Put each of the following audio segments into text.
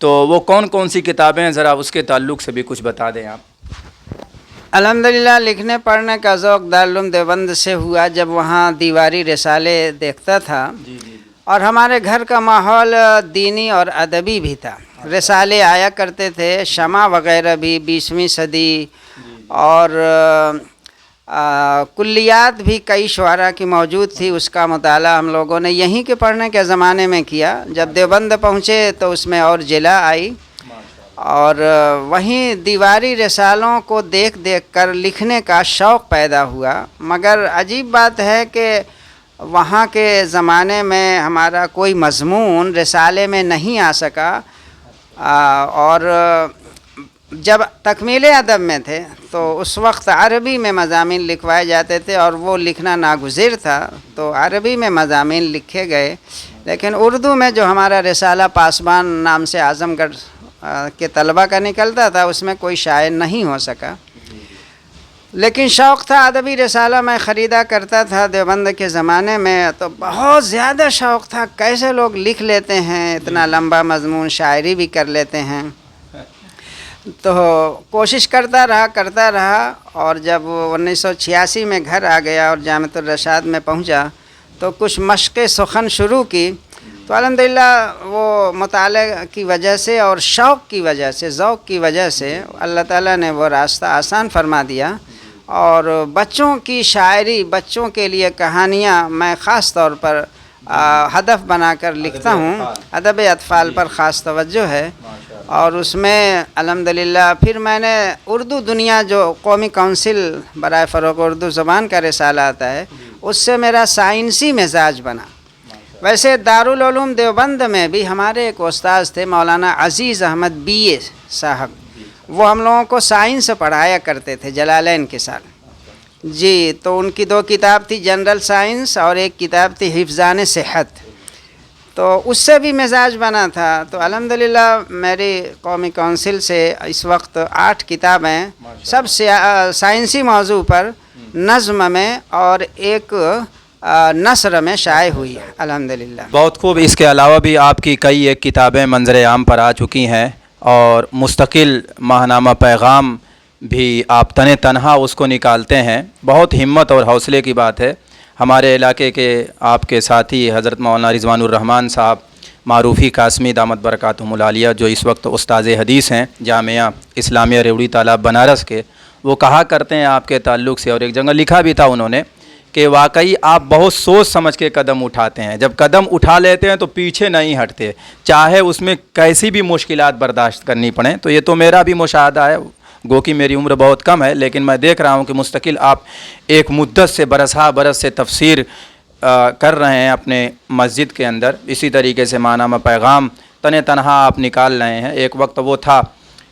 تو وہ کون کون سی کتابیں ہیں، ذرا اس کے تعلق سے بھی کچھ بتا دیں آپ۔ الحمدللہ لکھنے پڑھنے کا ذوق دارالعلوم دیوبند سے ہوا جب وہاں دیواری رسالے دیکھتا تھا، اور ہمارے گھر کا ماحول دینی اور ادبی بھی تھا۔ رسالے آیا کرتے تھے، شمع وغیرہ بھی 20ویں صدی، اور کلیات بھی کئی شعراء کی موجود تھی، اس کا مطالعہ ہم لوگوں نے یہیں کے پڑھنے کے زمانے میں کیا۔ جب دیوبند پہنچے تو اس میں اور جلا آئی، اور وہیں دیواری رسالوں کو دیکھ دیکھ کر لکھنے کا شوق پیدا ہوا۔ مگر عجیب بات ہے کہ وہاں کے زمانے میں ہمارا کوئی مضمون رسالے میں نہیں آ سکا، اور جب تکمیل ادب میں تھے تو اس وقت عربی میں مضامین لکھوائے جاتے تھے، اور وہ لکھنا ناگزیر تھا، تو عربی میں مضامین لکھے گئے۔ لیکن اردو میں جو ہمارا رسالہ پاسبان نام سے اعظم گڑھ کے طلبہ کا نکلتا تھا، اس میں کوئی شائع نہیں ہو سکا۔ لیکن شوق تھا، ادبی رسالہ میں خریدا کرتا تھا دیوبند کے زمانے میں، تو بہت زیادہ شوق تھا، کیسے لوگ لکھ لیتے ہیں اتنا لمبا مضمون، شاعری بھی کر لیتے ہیں۔ تو کوشش کرتا رہا، اور جب 1986 میں گھر آ گیا اور جامعۃ الرشاد میں پہنچا تو کچھ مشق سخن شروع کی، تو الحمدللہ وہ مطالعہ کی وجہ سے اور شوق کی وجہ سے، ذوق کی وجہ سے اللہ تعالیٰ نے وہ راستہ آسان فرما دیا۔ اور بچوں کی شاعری، بچوں کے لیے کہانیاں میں خاص طور پر ہدف بنا کر لکھتا ہوں، ادب اطفال پر خاص توجہ ہے۔ اور اس میں الحمدللہ پھر میں نے اردو دنیا جو قومی کونسل برائے فروغ اردو زبان کا رسالہ آتا ہے، اس سے میرا سائنسی مزاج بنا۔ ویسے دارالعلوم دیوبند میں بھی ہمارے ایک استاذ تھے مولانا عزیز احمد BA صاحب، وہ ہم لوگوں کو سائنس پڑھایا کرتے تھے جلالین کے ساتھ جی۔ تو ان کی 2 کتاب تھی، جنرل سائنس، اور ایک کتاب تھی حفظان صحت، تو اس سے بھی مزاج بنا تھا۔ تو الحمدللہ میری قومی کونسل سے اس وقت 8 کتابیں سب سائنسی موضوع پر نظم میں اور ایک نثر میں شائع ہوئی ہے الحمدللہ۔ بہت خوب۔ اس کے علاوہ بھی آپ کی کئی ایک کتابیں منظر عام پر آ چکی ہیں، اور مستقل ماہنامہ پیغام بھی آپ تنہا اس کو نکالتے ہیں۔ بہت ہمت اور حوصلے کی بات ہے۔ ہمارے علاقے کے آپ کے ساتھی حضرت مولانا رضوان الرحمن صاحب معروفی قاسمی دامت برکاتہم العالیہ، جو اس وقت استاذ حدیث ہیں جامعہ اسلامیہ ریوڑی تالاب بنارس کے، وہ کہا کرتے ہیں آپ کے تعلق سے، اور ایک جگہ لکھا بھی تھا انہوں نے کہ واقعی آپ بہت سوچ سمجھ کے قدم اٹھاتے ہیں، جب قدم اٹھا لیتے ہیں تو پیچھے نہیں ہٹتے، چاہے اس میں کیسی بھی مشکلات برداشت کرنی پڑیں۔ تو یہ تو میرا بھی مشاہدہ ہے، گو کہ میری عمر بہت کم ہے، لیکن میں دیکھ رہا ہوں کہ مستقل آپ ایک مدت سے برس سے تفسیر کر رہے ہیں اپنے مسجد کے اندر۔ اسی طریقے سے ماہنامہ پیغام تنہا آپ نکال رہے ہیں۔ ایک وقت وہ تھا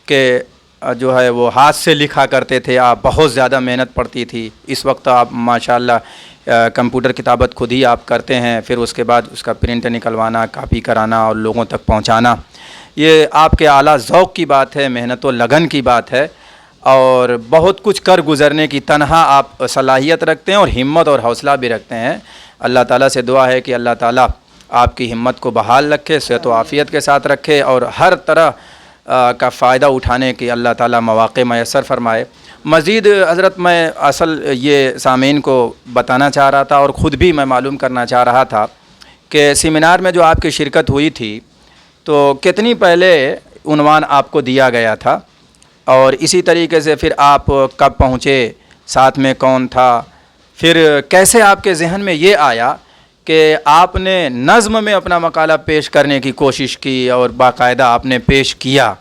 کہ جو ہے وہ ہاتھ سے لکھا کرتے تھے آپ، بہت زیادہ محنت پڑتی تھی۔ اس وقت آپ ماشاءاللہ کمپیوٹر کتابت خود ہی آپ کرتے ہیں، پھر اس کے بعد اس کا پرنٹ نکلوانا، کاپی کرانا اور لوگوں تک پہنچانا، یہ آپ کے اعلیٰ ذوق کی بات ہے، محنت و لگن کی بات ہے، اور بہت کچھ کر گزرنے کی تنہا آپ صلاحیت رکھتے ہیں اور ہمت اور حوصلہ بھی رکھتے ہیں۔ اللہ تعالیٰ سے دعا ہے کہ اللہ تعالیٰ آپ کی ہمت کو بحال رکھے، صحت و عافیت کے ساتھ رکھے، اور ہر طرح کا فائدہ اٹھانے کی اللہ تعالیٰ مواقع میسر فرمائے۔ مزید حضرت میں اصل یہ سامعین کو بتانا چاہ رہا تھا، اور خود بھی میں معلوم کرنا چاہ رہا تھا کہ سیمینار میں جو آپ کی شرکت ہوئی تھی تو کتنی پہلے عنوان آپ کو دیا گیا تھا، اور اسی طریقے سے پھر آپ کب پہنچے، ساتھ میں کون تھا، پھر کیسے آپ کے ذہن میں یہ آیا کہ آپ نے نظم میں اپنا مقالہ پیش کرنے کی کوشش کی اور باقاعدہ آپ نے پیش کیا،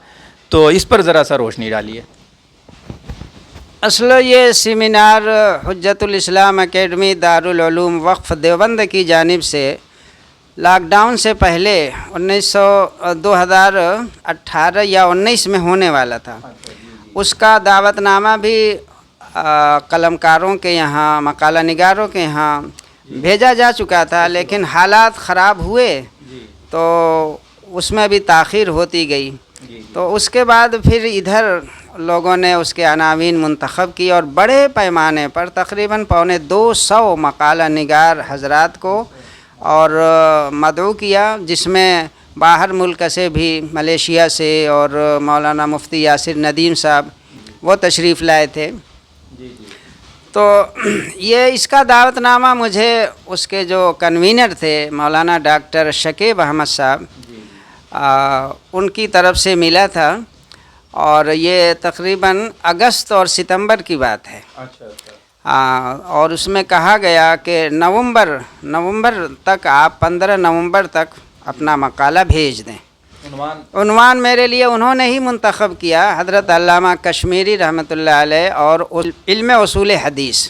تو اس پر ذرا سا روشنی ڈالیے۔ اصل یہ سیمینار حجت الاسلام اکیڈمی دارالعلوم وقف دیوبند کی جانب سے لاک ڈاؤن سے پہلے 2018 یا 19 میں ہونے والا تھا۔ اس کا دعوت نامہ بھی قلمکاروں کے یہاں، مقالہ نگاروں کے یہاں بھیجا جا چکا تھا، لیکن حالات خراب ہوئے تو اس میں بھی تاخیر ہوتی گئی۔ تو اس کے بعد پھر ادھر لوگوں نے اس کے عناوین منتخب کی، اور بڑے پیمانے پر تقریباً 250 مقالہ نگار حضرات کو اور مدعو کیا، جس میں باہر ملک سے بھی ملیشیا سے اور مولانا مفتی یاسر ندیم صاحب وہ تشریف لائے تھے. تو یہ اس کا دعوت نامہ مجھے اس کے جو کنوینر تھے مولانا ڈاکٹر شکیب احمد صاحب ان کی طرف سے ملا تھا اور یہ تقریباً اگست اور ستمبر کی بات ہے. اور اس میں کہا گیا کہ نومبر تک آپ 15 نومبر تک اپنا مقالہ بھیج دیں. عنوان میرے لیے انہوں نے ہی منتخب کیا، حضرت علامہ کشمیری رحمۃ اللہ علیہ اور علم اصول حدیث.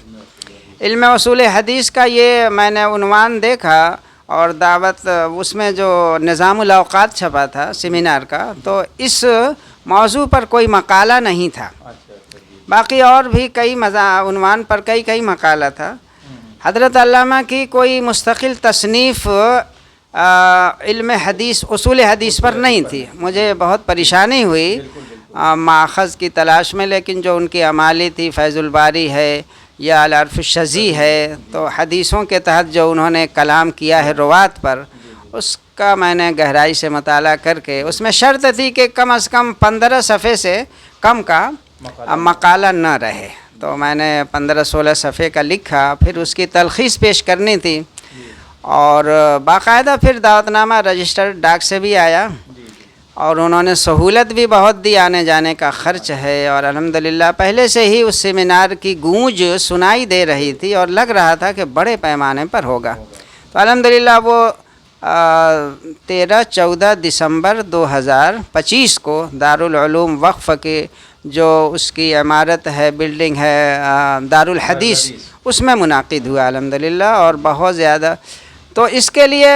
علم اصول حدیث کا یہ میں نے عنوان دیکھا اور دعوت اس میں جو نظام الاوقات چھپا تھا سیمینار کا، تو اس موضوع پر کوئی مقالہ نہیں تھا. باقی اور بھی کئی عنوان پر کئی مقالہ تھا. حضرت علامہ کی کوئی مستقل تصنیف علم حدیث اصول حدیث پر نہیں تھی. مجھے بہت پریشانی ہوئی ماخذ کی تلاش میں، لیکن جو ان کی اعمالی تھی فیض الباری ہے یا العرف الشذی ہے، تو حدیثوں کے تحت جو انہوں نے کلام کیا ہے روات پر، اس کا میں نے گہرائی سے مطالعہ کر کے اس میں شرط تھی کہ کم از کم 15 صفحے سے کم کا مقالہ نہ رہے. تو میں نے 15-16 صفحے کا لکھا، پھر اس کی تلخیص پیش کرنی تھی اور باقاعدہ پھر دعوت نامہ رجسٹرڈ ڈاک سے بھی آیا اور انہوں نے سہولت بھی بہت دی، آنے جانے کا خرچ ہے. اور الحمدللہ پہلے سے ہی اس سیمینار کی گونج سنائی دے رہی تھی اور لگ رہا تھا کہ بڑے پیمانے پر ہوگا. تو الحمدللہ وہ 13-14 دسمبر 2025 کو دارالعلوم وقف کے جو اس کی عمارت ہے، بلڈنگ ہے دارالحدیث، اس میں منعقد ہوا الحمدللہ. اور بہت زیادہ تو اس کے لیے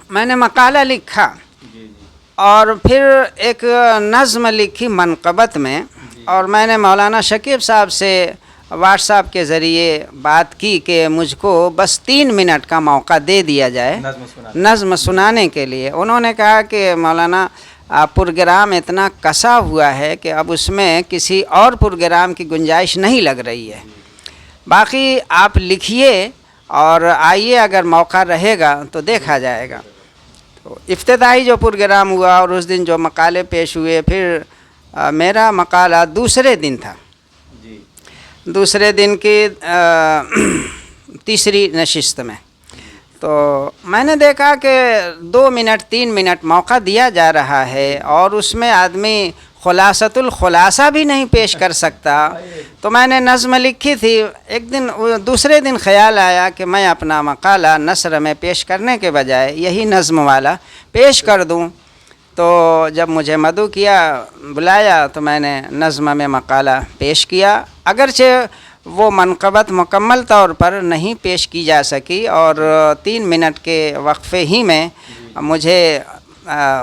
میں نے مقالہ لکھا اور پھر ایک نظم لکھی منقبت میں، اور میں نے مولانا شکیب صاحب سے واٹس ایپ کے ذریعے بات کی کہ مجھ کو بس 3 منٹ کا موقع دے دیا جائے نظم سنانے کے لیے. انہوں نے کہا کہ مولانا پروگرام اتنا کسا ہوا ہے کہ اب اس میں کسی اور پروگرام کی گنجائش نہیں لگ رہی ہے، باقی آپ لکھیے اور آئیے، اگر موقع رہے گا تو دیکھا جائے گا. تو افتتاحی جو پروگرام ہوا اور اس دن جو مقالے پیش ہوئے، پھر میرا مقالہ دوسرے دن تھا، دوسرے دن کی تیسری نشست میں. تو میں نے دیکھا کہ 2 منٹ 3 منٹ موقع دیا جا رہا ہے اور اس میں آدمی خلاصۃ الخلاصہ بھی نہیں پیش کر سکتا. تو میں نے نظم لکھی تھی، ایک دن دوسرے دن خیال آیا کہ میں اپنا مقالہ نثر میں پیش کرنے کے بجائے یہی نظم والا پیش کر دوں. تو جب مجھے مدعو کیا، بلایا، تو میں نے نظم میں مقالہ پیش کیا. اگرچہ وہ منقبت مکمل طور پر نہیں پیش کی جا سکی اور 3 منٹ کے وقفے ہی میں مجھے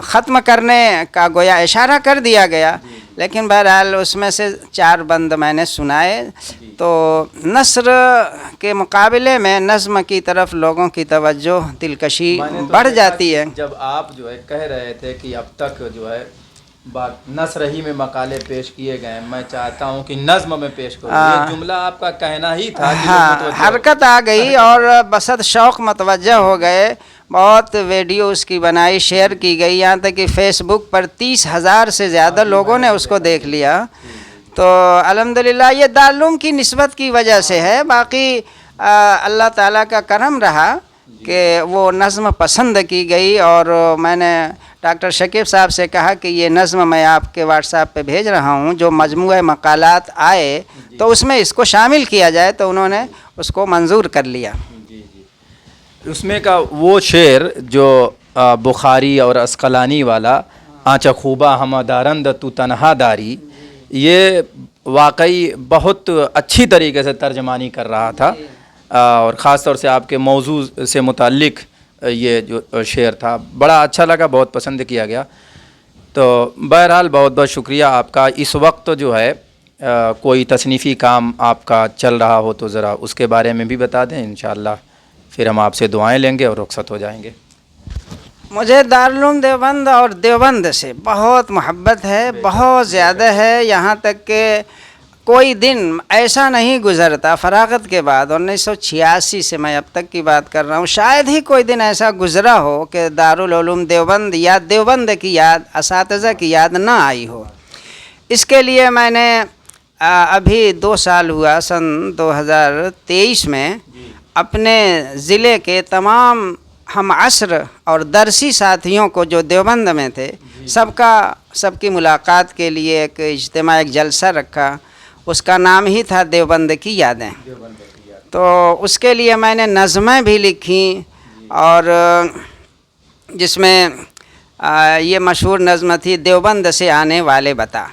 ختم کرنے کا گویا اشارہ کر دیا گیا، لیکن بہرحال اس میں سے 4 بند میں نے سنائے. تو نثر کے مقابلے میں نظم کی طرف لوگوں کی توجہ دلکشی بڑھ جاتی ہے. جب آپ جو ہے کہہ رہے تھے کہ اب تک جو ہے نثر ہی میں مقالے پیش کیے گئے، میں چاہتا ہوں کہ نظم میں پیش کروں، یہ جملہ آپ کا کہنا ہی تھا. حرکت آ گئی اور بسط شوق متوجہ ہو گئے. بہت ویڈیو اس کی بنائی، شیئر کی گئی، یہاں تک کہ فیس بک پر 30,000 سے زیادہ لوگوں نے اس کو دیکھ لیا. تو الحمدللہ یہ دارالعلوم کی نسبت کی وجہ سے ہے. باقی اللہ تعالیٰ کا کرم رہا کہ وہ نظم پسند کی گئی اور میں نے ڈاکٹر شکیب صاحب سے کہا کہ یہ نظم میں آپ کے واٹس ایپ پہ بھیج رہا ہوں، جو مجموعہ مقالات آئے تو اس میں اس کو شامل کیا جائے. تو انہوں نے اس کو منظور کر لیا. اس میں کا وہ شعر جو بخاری اور اسقلانی والا، آنچہ خوبہ ہمہ دارند تو تنہا داری، یہ واقعی بہت اچھی طریقے سے ترجمانی کر رہا تھا اور خاص طور سے آپ کے موضوع سے متعلق یہ جو شعر تھا بڑا اچھا لگا، بہت پسند کیا گیا. تو بہرحال بہت بہت شکریہ آپ کا. اس وقت جو ہے کوئی تصنیفی کام آپ کا چل رہا ہو تو ذرا اس کے بارے میں بھی بتا دیں، انشاءاللہ پھر ہم آپ سے دعائیں لیں گے اور رخصت ہو جائیں گے. مجھے دارالعلوم دیوبند اور دیوبند سے بہت محبت ہے، بہت زیادہ ہے. یہاں تک کہ کوئی دن ایسا نہیں گزرتا فراغت کے بعد 1986 سے میں اب تک کی بات کر رہا ہوں، شاید ہی کوئی دن ایسا گزرا ہو کہ دارالعلوم دیوبند یا دیوبند کی یاد، اساتذہ کی یاد نہ آئی ہو۔ اس کے لیے میں نے ابھی 2 سال ہوا، سن 2023 میں اپنے ضلع کے تمام ہم عصر اور درسی ساتھیوں کو جو دیوبند میں تھے سب کی ملاقات کے لیے ایک اجتماع، ایک جلسہ رکھا، اس کا نام ہی تھا دیوبند کی یادیں۔ تو اس کے لیے میں نے نظمیں بھی لکھیں، اور جس میں یہ مشہور نظم تھی دیوبند سے آنے والے بتا،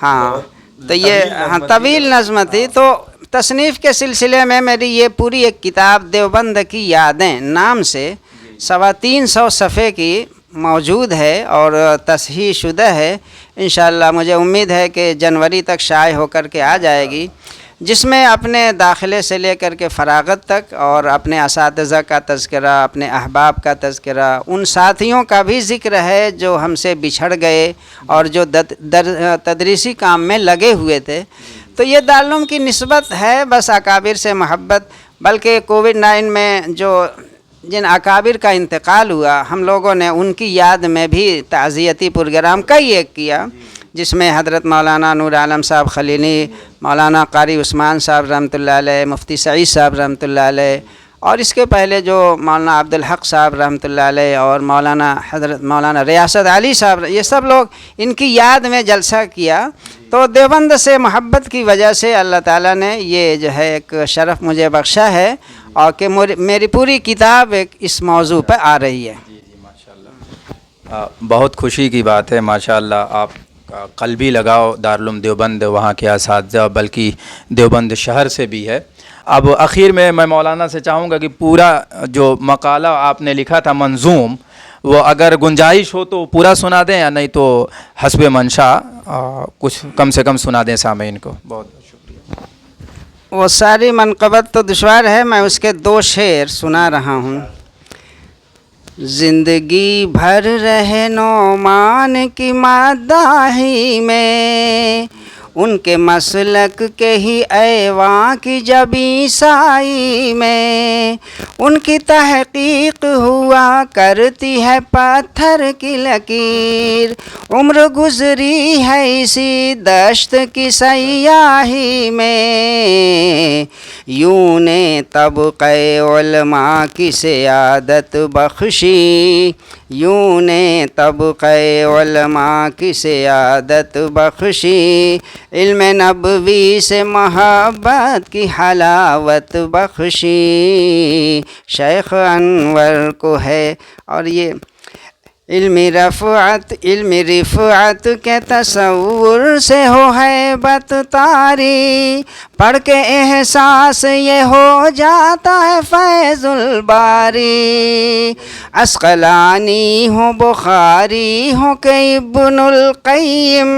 ہاں تو یہ طویل نظم تھی۔ تو تصنیف کے سلسلے میں میری یہ پوری ایک کتاب دیوبند کی یادیں نام سے 350 صفحے کی موجود ہے اور تصحیح شدہ ہے۔ انشاءاللہ مجھے امید ہے کہ جنوری تک شائع ہو کر کے آ جائے گی، جس میں اپنے داخلے سے لے کر کے فراغت تک اور اپنے اساتذہ کا تذکرہ، اپنے احباب کا تذکرہ، ان ساتھیوں کا بھی ذکر ہے جو ہم سے بچھڑ گئے اور جو تدریسی کام میں لگے ہوئے تھے۔ تو یہ دارالعلوم کی نسبت ہے، بس اکابر سے محبت، بلکہ کووڈ-19 میں جن اکابر کا انتقال ہوا، ہم لوگوں نے ان کی یاد میں بھی تعزیتی پروگرام کئی ایک کیا، جس میں حضرت مولانا نور عالم صاحب خلیلی، مولانا قاری عثمان صاحب رحمۃ اللہ علیہ، مفتی سعید صاحب رحمۃ اللہ علیہ، اور اس کے پہلے جو مولانا عبدالحق صاحب رحمۃ اللہ علیہ اور حضرت مولانا ریاست علی صاحب، یہ سب لوگ ان کی یاد میں جلسہ کیا۔ تو دیوبند سے محبت کی وجہ سے اللہ تعالیٰ نے یہ جو ہے ایک شرف مجھے بخشا ہے، اور کہ میری پوری کتاب اس موضوع پہ آ رہی ہے۔ ماشاءاللہ، بہت خوشی کی بات ہے ماشاءاللہ، آپ کا قلبی لگاؤ دارالعلوم دیوبند، وہاں کے اساتذہ، بلکہ دیوبند شہر سے بھی ہے۔ اب اخیر میں مولانا سے چاہوں گا کہ پورا جو مقالہ آپ نے لکھا تھا منظوم، وہ اگر گنجائش ہو تو پورا سنا دیں، یا نہیں تو حسب منشا کچھ کم سے کم سنا دیں سامعین کو۔ بہت شکریہ۔ وہ ساری منقبت تو دشوار ہے، میں اس کے 2 شعر سنا رہا ہوں۔ زندگی بھر رہے نعمان کی مداحی میں، ان کے مسلک کے ہی ایواں کی جبیں سائی میں، ان کی تحقیق ہوا کرتی ہے پتھر کی لکیر، عمر گزری ہے اسی دشت کی سیاحی میں، یوں نے طبقہ علماء کی سیادت بخشی، یوں نے طبقہ علماء کی سیادت بخشی، علم نبوی سے محبت کی حلاوت بخشی، شیخ انور کو ہے۔ اور یہ علم رفعت کے تصور سے ہو ہیبت طاری، پڑھ کے احساس یہ ہو جاتا ہے فیض الباری، عسقلانی ہو بخاری ہو کہ ابن القیم،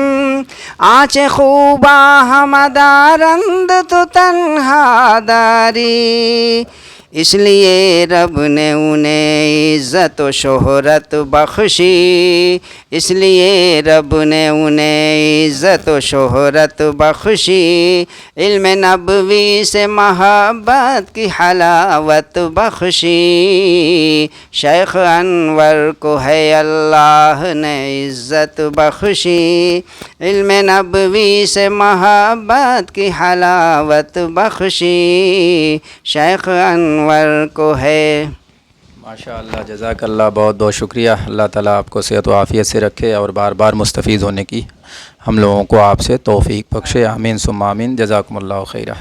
آنچ خوبا ہمدارند تو تنہا داری، اس لیے رب نے انہیں عزت و شہرت بخشی، اس لیے رب نے انہیں عزت و شہرت بخشی، علم نبوی سے محبت کی حلاوت بخشی، شیخ انور کو ہے اللہ نے عزت بخشی، علم نبوی سے محبت کی حلاوت بخشی، شیخ انور کو ہے۔ ماشاءاللہ، جزاک اللہ، بہت بہت شکریہ۔ اللہ تعالیٰ آپ کو صحت و عافیت سے رکھے اور بار بار مستفید ہونے کی ہم لوگوں کو آپ سے توفیق بخشے، آمین ثم آمین، جزاکم اللہ خیرہ۔